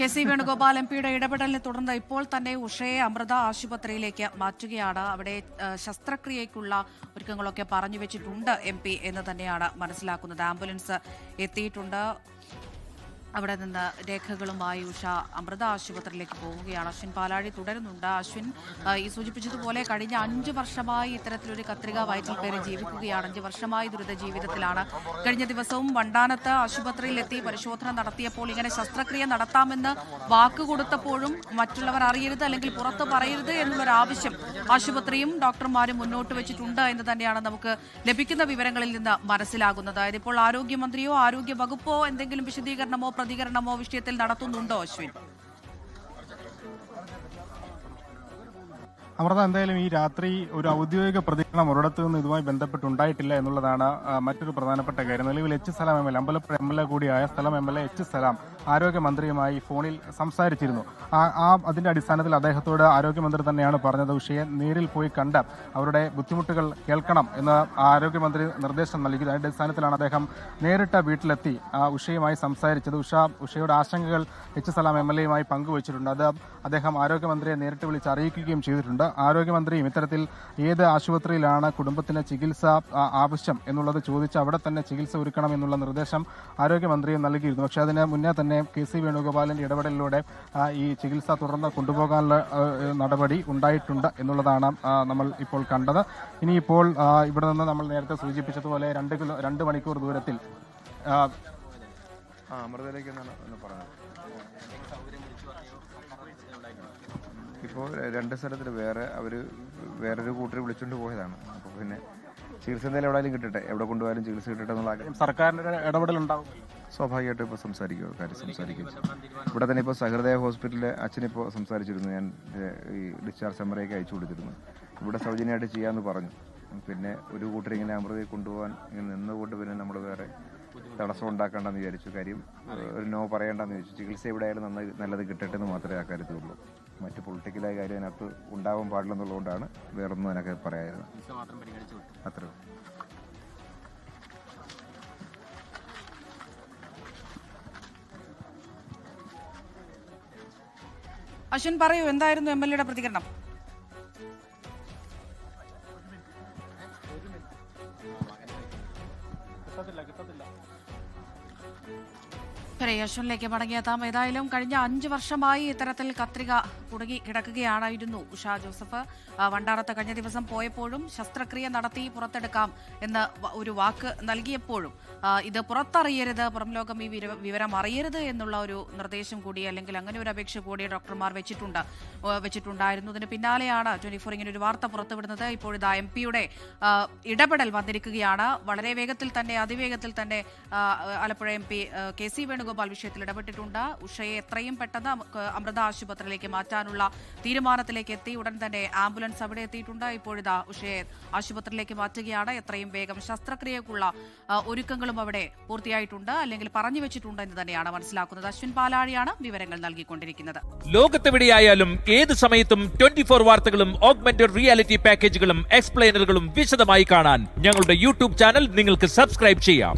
K C. Venugopal എം.പിയുടെ ഇടപെടലിനെ തുടർന്ന് ഇപ്പോൾ തന്നെ ഉഷയെ അമൃത ആശുപത്രിയിലേക്ക് മാറ്റുകയാണ്. അവിടെ ശസ്ത്രക്രിയയ്ക്കുള്ള ഒരുക്കങ്ങളൊക്കെ പറഞ്ഞു വെച്ചിട്ടുണ്ട് എം.പി എന്ന് തന്നെയാണ് മനസ്സിലാക്കുന്നത്. ആംബുലൻസ് എത്തിയിട്ടുണ്ട്. അവിടെ നിന്ന് രേഖകളുമായി ഉഷ അമൃത ആശുപത്രിയിലേക്ക് പോവുകയാണ്. അശ്വിൻ പാലാഴി തുടരുന്നുണ്ട്. അശ്വിൻ, ഈ സൂചിപ്പിച്ചതുപോലെ കഴിഞ്ഞ 5 വർഷമായി ഇത്തരത്തിലൊരു കത്രിക വയറ്റിൽ പേര് ജീവിക്കുകയാണ്. 5 വർഷമായി ദുരിത ജീവിതത്തിലാണ്. കഴിഞ്ഞ ദിവസവും വണ്ടാനത്ത് ആശുപത്രിയിൽ എത്തി പരിശോധന നടത്തിയപ്പോൾ ഇങ്ങനെ ശസ്ത്രക്രിയ നടത്താമെന്ന് വാക്കുകൊടുത്തപ്പോഴും മറ്റുള്ളവർ അറിയരുത് അല്ലെങ്കിൽ പുറത്ത് പറയരുത് എന്നുള്ളൊരു ആവശ്യം ആശുപത്രിയും ഡോക്ടർമാരും മുന്നോട്ട് വെച്ചിട്ടുണ്ട് എന്ന് തന്നെയാണ് നമുക്ക് ലഭിക്കുന്ന വിവരങ്ങളിൽ നിന്ന് മനസ്സിലാകുന്നത്. അതായത് ഇപ്പോൾ ആരോഗ്യമന്ത്രിയോ ആരോഗ്യ വകുപ്പോ എന്തെങ്കിലും വിശദീകരണമോ പ്രതികരണമോ വിഷയത്തിൽ നടത്തുന്നുണ്ടോ അശ്വിൻ? അമൃത, എന്തായാലും ഈ രാത്രി ഒരു ഔദ്യോഗിക പ്രതികരണം ഒരിടത്തു നിന്ന് ഇതുമായി ബന്ധപ്പെട്ടുണ്ടായിട്ടില്ല എന്നുള്ളതാണ് മറ്റൊരു പ്രധാനപ്പെട്ട കാര്യം. നിലവിൽ H Salam M L A, Ambalappuzha M L A കൂടിയായ സ്ഥലം എം എൽ എ എച്ച് സലാം ആരോഗ്യമന്ത്രിയുമായി ഫോണിൽ സംസാരിച്ചിരുന്നു. അതിന്റെ അടിസ്ഥാനത്തിൽ അദ്ദേഹത്തോട് ആരോഗ്യമന്ത്രി തന്നെയാണ് പറഞ്ഞത് ഉഷയെ നേരിൽ പോയി കണ്ട് അവരുടെ ബുദ്ധിമുട്ടുകൾ കേൾക്കണം എന്ന് ആരോഗ്യമന്ത്രി നിർദ്ദേശം നൽകി. അതിന്റെ അടിസ്ഥാനത്തിലാണ് അദ്ദേഹം നേരിട്ട് വീട്ടിലെത്തി ഉഷയുമായി സംസാരിച്ചത്. ഉഷയുടെ ആശങ്കകൾ എച്ച് സലാം എം എൽ എയുമായി പങ്കുവച്ചിട്ടുണ്ട്. അത് അദ്ദേഹം ആരോഗ്യമന്ത്രിയെ നേരിട്ട് വിളിച്ച് അറിയിക്കുകയും ചെയ്തിട്ടുണ്ട്. ആരോഗ്യമന്ത്രിയും ഇത്തരത്തിൽ ഏത് ആശുപത്രിയിലാണ് കുടുംബത്തിന് ചികിത്സ ആവശ്യം എന്നുള്ളത് ചോദിച്ച് അവിടെ തന്നെ ചികിത്സ ഒരുക്കണം എന്നുള്ള നിർദ്ദേശം ആരോഗ്യമന്ത്രിയും നൽകിയിരുന്നു. പക്ഷേ അതിന് മുന്നേ തന്നെ കെ.സി. വേണുഗോപാലിന്റെ ഇടപെടലിലൂടെ ഈ ചികിത്സ തുടർന്ന് കൊണ്ടുപോകാനുള്ള നടപടി ഉണ്ടായിട്ടുണ്ട് എന്നുള്ളതാണ് നമ്മൾ ഇപ്പോൾ കണ്ടത്. ഇനിയിപ്പോൾ ഇവിടെ നിന്ന് നമ്മൾ നേരത്തെ സൂചിപ്പിച്ചതുപോലെ 2 മണിക്കൂർ ദൂരത്തിൽ അമൃതയിലേക്ക് എന്നാണ് പറഞ്ഞത്. ഇപ്പോൾ 2 സ്ഥലത്തിൽ വേറൊരു കൂട്ടർ വിളിച്ചുകൊണ്ട് പോയതാണ്. അപ്പോൾ പിന്നെ ചികിത്സ എന്തായാലും എവിടെയും കിട്ടട്ടെ, എവിടെ കൊണ്ടുപോയാലും ചികിത്സ കിട്ടട്ടെ എന്നുള്ള സർക്കാരിന്റെ ഇടപെടലുണ്ടാവും. സ്വാഭാവികമായിട്ടും ഇപ്പോൾ സംസാരിക്കും. ഇവിടെ തന്നെ ഇപ്പോൾ സഹൃദയ ഹോസ്പിറ്റലിലെ അച്ഛനിപ്പോൾ സംസാരിച്ചിരുന്നു. ഞാൻ ഈ ഡിസ്ചാർജ് സമ്മറിയൊക്കെ അയച്ചു കൊടുത്തിരുന്നു. ഇവിടെ സൗജന്യമായിട്ട് ചെയ്യാമെന്ന് പറഞ്ഞു. പിന്നെ ഒരു കൂട്ടർ ഇങ്ങനെ അമൃതയിൽ കൊണ്ടുപോകാൻ ഇങ്ങനെ നിന്നുകൊണ്ട് പിന്നെ നമ്മൾ വേറെ തടസ്സം ഉണ്ടാക്കേണ്ടെന്ന് വിചാരിച്ചു. കാര്യം ഒരു നോ പറയേണ്ടെന്ന് വിചാരിച്ചു. ചികിത്സ എവിടെയായാലും നല്ലത് കിട്ടട്ടെ എന്ന് മാത്രമേ ആ കാര്യത്തിലുള്ളൂ. മറ്റ് പൊളിറ്റിക്കലായ കാര്യം അതിനകത്ത് ഉണ്ടാവാൻ പാടില്ലെന്നുള്ളതുകൊണ്ടാണ് വേറൊന്നും അതിനൊക്കെ പറയായത്. അത്രയും അശ്വിൻ, പറയൂ, എന്തായിരുന്നു എം എൽ എയുടെ പ്രതികരണം? അശ്വിനിലേക്ക് മടങ്ങിയെത്താം. ഏതായാലും കഴിഞ്ഞ 5 വർഷമായി ഇത്തരത്തിൽ കത്രിക കുടുങ്ങി കിടക്കുകയായിരുന്നു ഉഷ ജോസഫ്. വണ്ടാനത്ത് കഴിഞ്ഞ ദിവസം പോയപ്പോഴും ശസ്ത്രക്രിയ നടത്തി പുറത്തെടുക്കാം എന്ന് ഒരു വാക്ക് നൽകിയപ്പോഴും ഇത് പുറത്തറിയരുത്, പുറം ലോകം ഈ വിവരം അറിയരുത് എന്നുള്ള ഒരു നിർദ്ദേശം കൂടി അല്ലെങ്കിൽ അങ്ങനെ ഒരു അപേക്ഷ കൂടി ഡോക്ടർമാർ വെച്ചിട്ടുണ്ടായിരുന്നു. ഇതിന് പിന്നാലെയാണ് 24 ഇങ്ങനെ ഒരു വാർത്ത പുറത്തുവിടുന്നത്. ഇപ്പോഴിതാ എം.പിയുടെ ഇടപെടൽ വന്നിരിക്കുകയാണ്. വളരെ വേഗത്തിൽ തന്നെ അതിവേഗത്തിൽ തന്നെ ആലപ്പുഴ എം.പി കെ.സി. വേണുഗോപാൽ വിഷയത്തിൽ ഇടപെട്ടിട്ടുണ്ട്. ഉഷയെ എത്രയും പെട്ടെന്ന് അമൃത ആശുപത്രിയിലേക്ക് മാറ്റാനുള്ള തീരുമാനത്തിലേക്ക് എത്തി. ഉടൻ തന്നെ ആംബുലൻസ് അവിടെ എത്തിയിട്ടുണ്ട്. ഇപ്പോഴിതാ ഉഷയെ ആശുപത്രിയിലേക്ക് മാറ്റുകയാണ്. എത്രയും വേഗം ശസ്ത്രക്രിയക്കുള്ള ഒരുക്കങ്ങളും അവിടെ പൂർത്തിയായിട്ടുണ്ട്, അല്ലെങ്കിൽ പറഞ്ഞു വെച്ചിട്ടുണ്ട് എന്ന് തന്നെയാണ് മനസ്സിലാക്കുന്നത്. അശ്വിൻ പാലാഴിയാണ് വിവരങ്ങൾ നൽകിക്കൊണ്ടിരിക്കുന്നത്. ലോകത്തെവിടെയായാലും ഏത് സമയത്തും 24 വാർത്തകളും ഓഗ്മെന്റഡ് റിയാലിറ്റി പാക്കേജുകളും എക്സ്പ്ലെയിനറുകളും വിശദമായി കാണാൻ ഞങ്ങളുടെ യൂട്യൂബ് ചാനൽ നിങ്ങൾക്ക് സബ്സ്ക്രൈബ് ചെയ്യാം.